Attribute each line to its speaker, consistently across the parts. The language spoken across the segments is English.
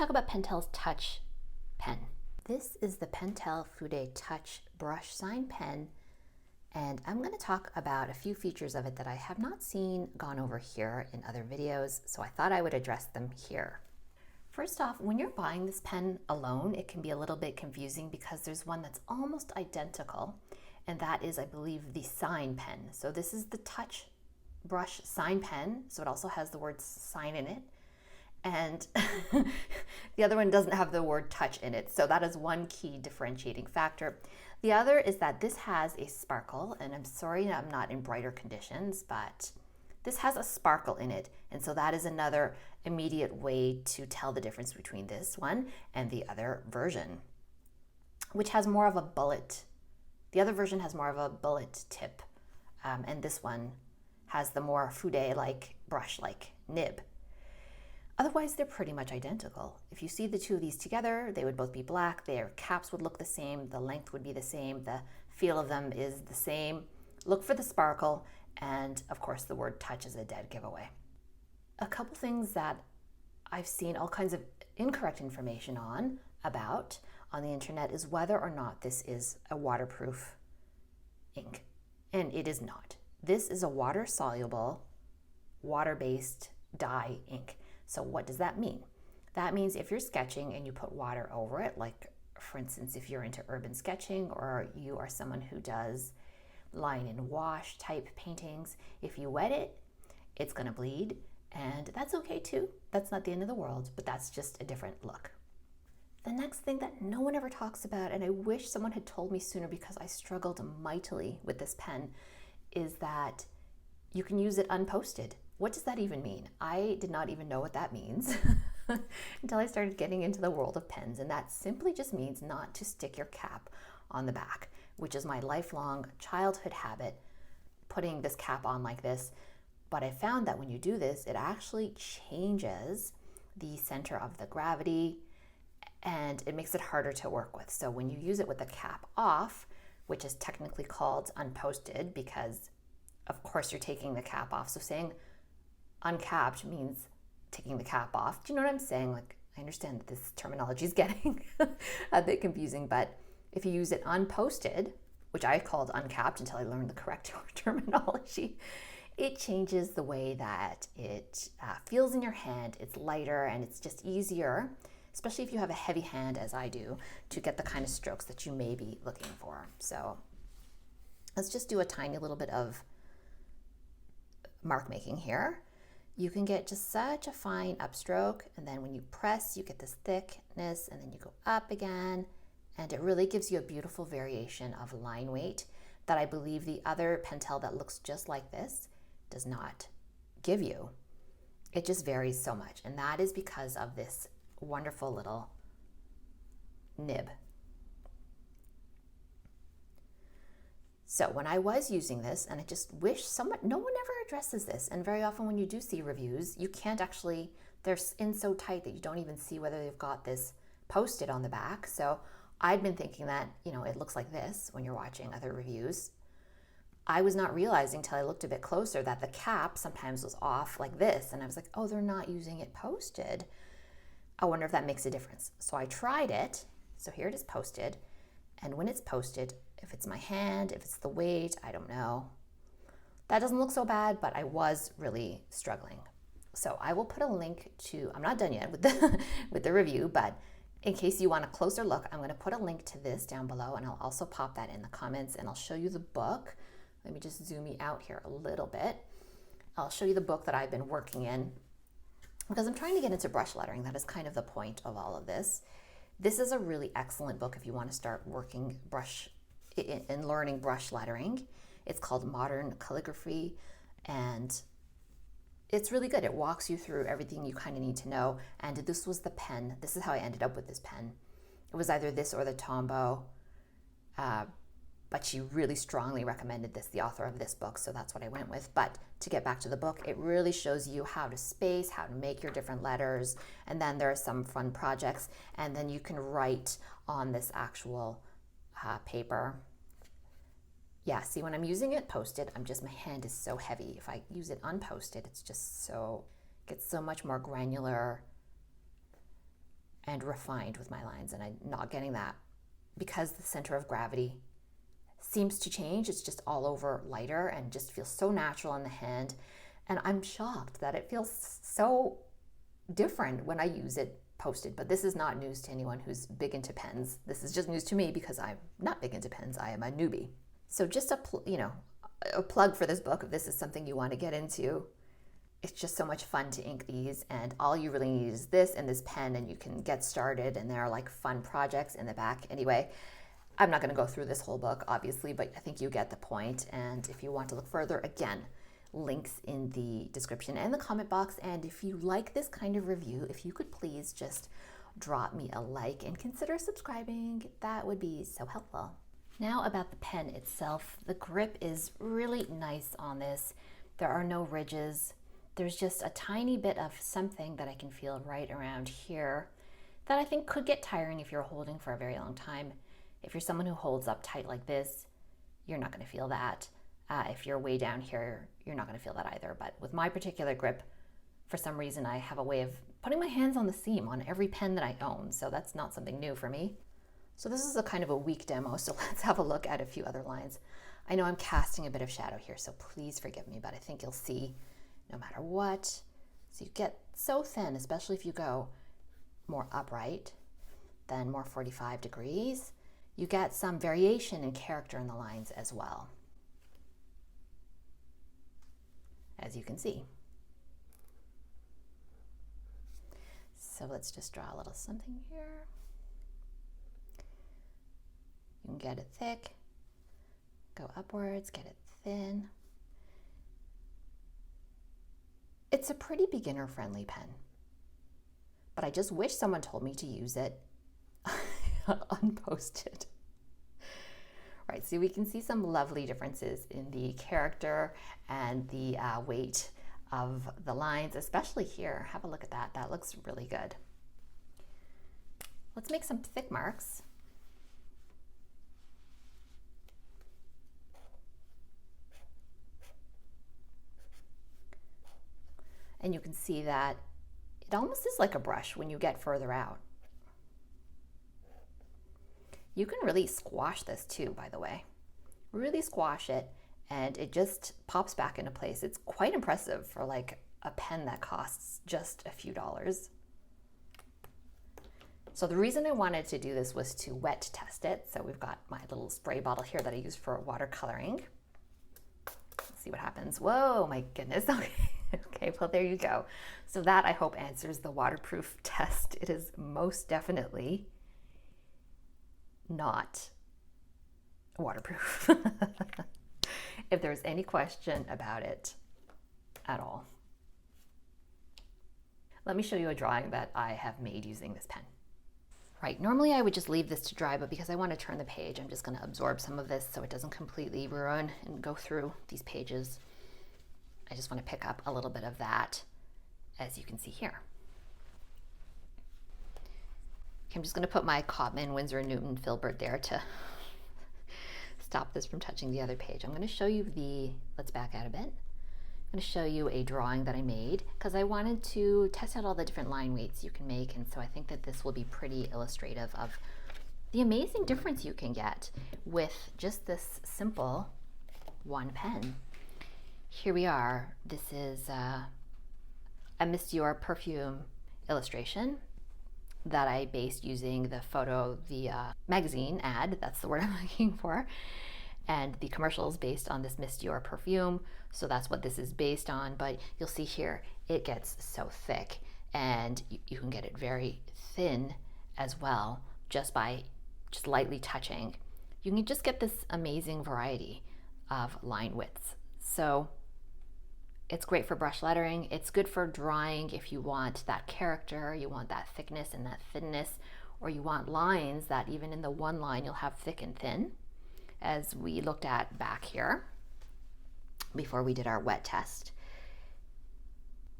Speaker 1: talk about Pentel's Touch pen. This is the Pentel Fude Touch Brush Sign Pen, and I'm going to talk about a few features of it that I have not seen gone over here in other videos, so I thought I would address them here. First off, when you're buying this pen alone, it can be a little bit confusing because there's one that's almost identical, and that is, I believe, the sign pen. So this is the Touch Brush Sign Pen, so it also has the word sign in it. And the other one doesn't have the word touch in it. So that is one key differentiating factor. The other is that this has a sparkle, and I'm sorry I'm not in brighter conditions, but this has a sparkle in it. And so that is another immediate way to tell the difference between this one and the other version, which has more of a bullet. The other version has more of a bullet tip, and this one has the more Fude-like brush-like nib. Otherwise, they're pretty much identical. If you see the two of these together, they would both be black, their caps would look the same, the length would be the same, the feel of them is the same. Look for the sparkle, and of course the word touch is a dead giveaway. A couple things that I've seen all kinds of incorrect information about on the internet is whether or not this is a waterproof ink, and it is not. This is a water-soluble, water-based dye ink. So what does that mean? That means if you're sketching and you put water over it, like for instance, if you're into urban sketching or you are someone who does line and wash type paintings, if you wet it, it's gonna bleed, and that's okay too. That's not the end of the world, but that's just a different look. The next thing that no one ever talks about, and I wish someone had told me sooner because I struggled mightily with this pen, is that you can use it unposted. What does that even mean? I did not even know what that means until I started getting into the world of pens, and that simply just means not to stick your cap on the back, which is my lifelong childhood habit, putting this cap on like this. But I found that when you do this, it actually changes the center of the gravity and it makes it harder to work with. So when you use it with the cap off, which is technically called unposted because of course you're taking the cap off. So saying uncapped means taking the cap off. Do you know what I'm saying? Like, I understand that this terminology is getting a bit confusing, but if you use it unposted, which I called uncapped until I learned the correct terminology, it changes the way that it feels in your hand. It's lighter and it's just easier, especially if you have a heavy hand as I do, to get the kind of strokes that you may be looking for. So let's just do a tiny little bit of mark making here. You can get just such a fine upstroke, and then when you press, you get this thickness, and then you go up again, and it really gives you a beautiful variation of line weight that I believe the other Pentel that looks just like this does not give you. It just varies so much, and that is because of this wonderful little nib. So when I was using this, and I just wish no one ever addresses this, and very often when you do see reviews, you can't actually, they're in so tight that you don't even see whether they've got this posted on the back. So I'd been thinking that, it looks like this when you're watching other reviews. I was not realizing till I looked a bit closer that the cap sometimes was off like this, and I was like, oh, they're not using it posted. I wonder if that makes a difference. So I tried it. So here it is posted, and when it's posted, if it's my hand, if it's the weight, I don't know. That doesn't look so bad, but I was really struggling. So I will put a link to, I'm not done yet with the review, but in case you want a closer look, I'm going to put a link to this down below, and I'll also pop that in the comments, and I'll show you the book. Let me just zoom you out here a little bit. I'll show you the book that I've been working in because I'm trying to get into brush lettering. That is kind of the point of all of this. This is a really excellent book if you want to start working in learning brush lettering. It's called Modern Calligraphy, and it's really good. It walks you through everything you kind of need to know. And this was the pen. This is how I ended up with this pen. It was either this or the Tombow, but she really strongly recommended this, the author of this book, so that's what I went with. But to get back to the book, it really shows you how to space, how to make your different letters, and then there are some fun projects, and then you can write on this actual paper. Yeah, see, when I'm using it posted, my hand is so heavy. If I use it unposted, it's just gets so much more granular and refined with my lines, and I'm not getting that because the center of gravity seems to change. It's just all over lighter and just feels so natural in the hand. And I'm shocked that it feels so different when I use it posted. But this is not news to anyone who's big into pens. This is just news to me because I'm not big into pens. I am a newbie. So just a plug for this book, if this is something you want to get into. It's just so much fun to ink these, and all you really need is this and this pen, and you can get started, and there are like fun projects in the back. Anyway, I'm not going to go through this whole book, obviously, but I think you get the point. And if you want to look further, again, links in the description and the comment box. And if you like this kind of review, if you could please just drop me a like and consider subscribing, that would be so helpful. Now about the pen itself, the grip is really nice on this. There are no ridges. There's just a tiny bit of something that I can feel right around here that I think could get tiring if you're holding for a very long time. If you're someone who holds up tight like this, you're not going to feel that. If you're way down here, you're not going to feel that either. But with my particular grip, for some reason, I have a way of putting my hands on the seam on every pen that I own. So that's not something new for me. So this is a kind of a weak demo. So let's have a look at a few other lines. I know I'm casting a bit of shadow here, so please forgive me, but I think you'll see no matter what. So you get so thin, especially if you go more upright than more 45 degrees. You get some variation in character in the lines as well, as you can see. So let's just draw a little something here. You can get it thick, go upwards, get it thin. It's a pretty beginner-friendly pen, but I just wish someone told me to use it unposted. Right, so we can see some lovely differences in the character and the weight of the lines, especially here. Have a look at that. That looks really good. Let's make some thick marks. And you can see that it almost is like a brush when you get further out. You can really squash this too, by the way. Really squash it, and it just pops back into place. It's quite impressive for like a pen that costs just a few dollars. So the reason I wanted to do this was to wet test it. So we've got my little spray bottle here that I use for watercoloring. Let's see what happens. Whoa, my goodness. Okay. Okay, well, there you go. So that, I hope, answers the waterproof test. It is most definitely not waterproof. If there's any question about it at all. Let me show you a drawing that I have made using this pen. Right, normally I would just leave this to dry, but because I want to turn the page, I'm just going to absorb some of this so it doesn't completely ruin and go through these pages. I just want to pick up a little bit of that, as you can see here. Okay, I'm just going to put my Cotman Winsor & Newton filbert there to stop this from touching the other page. I'm going to show you let's back out a bit. I'm going to show you a drawing that I made because I wanted to test out all the different line weights you can make, and so I think that this will be pretty illustrative of the amazing difference you can get with just this simple one pen. Here we are. This is a Miss Dior perfume illustration that I based using the magazine ad, that's the word I'm looking for, and the commercials based on this Miss Dior perfume. So that's what this is based on, but you'll see here, it gets so thick, and you can get it very thin as well, just by lightly touching. You can just get this amazing variety of line widths. So it's great for brush lettering. It's good for drawing if you want that character, you want that thickness and that thinness, or you want lines that even in the one line you'll have thick and thin, as we looked at back here before we did our wet test.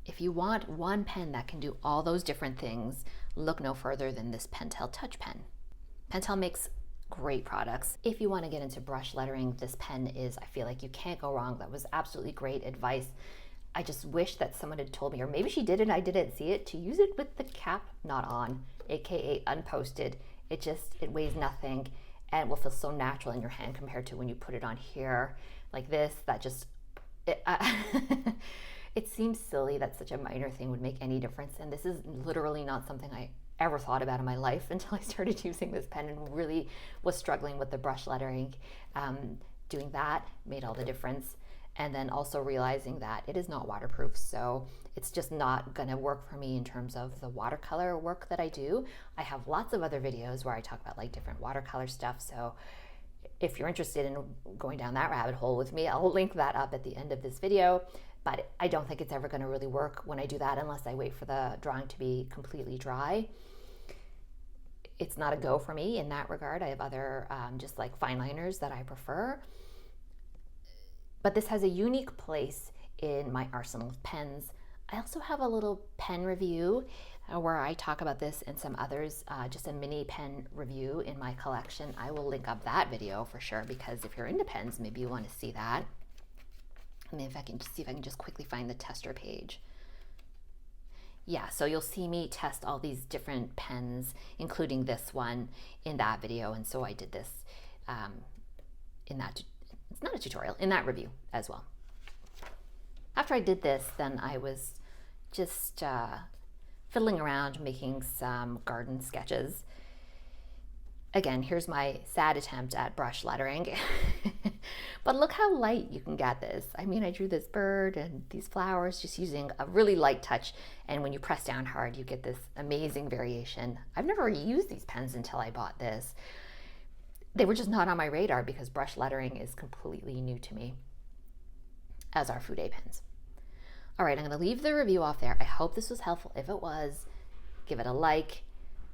Speaker 1: If you want one pen that can do all those different things, look no further than this Pentel Touch Pen. Pentel makes great products. If you want to get into brush lettering, this pen is, I feel like you can't go wrong. That was absolutely great advice. I just wish that someone had told me, or maybe she did and I didn't see it, to use it with the cap not on, aka unposted. It weighs nothing and will feel so natural in your hand compared to when you put it on here like this. That just, it seems silly that such a minor thing would make any difference. And this is literally not something I ever thought about in my life until I started using this pen and really was struggling with the brush lettering. Doing that made all the difference. And then also realizing that it is not waterproof, so it's just not gonna work for me in terms of the watercolor work that I do. I have lots of other videos where I talk about like different watercolor stuff, so if you're interested in going down that rabbit hole with me, I'll link that up at the end of this video. But I don't think it's ever gonna really work when I do that unless I wait for the drawing to be completely dry. It's not a go for me in that regard. I have other just like fine liners that I prefer. But this has a unique place in my arsenal of pens. I also have a little pen review where I talk about this and some others, just a mini pen review in my collection. I will link up that video for sure, because if you're into pens, maybe you want to see that. I mean, if I can just see if I can just quickly find the tester page. Yeah, so you'll see me test all these different pens, including this one, in that video. And so I did this in that, it's not a tutorial, in that review as well. After I did this, then I was just fiddling around making some garden sketches. Again, here's my sad attempt at brush lettering. But look how light you can get this. I mean, I drew this bird and these flowers just using a really light touch. And when you press down hard, you get this amazing variation. I've never used these pens until I bought this. They were just not on my radar because brush lettering is completely new to me, as are Fude pens. All right, I'm going to leave the review off there. I hope this was helpful. If it was, give it a like.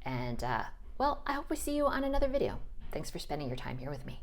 Speaker 1: And well, I hope we see you on another video. Thanks for spending your time here with me.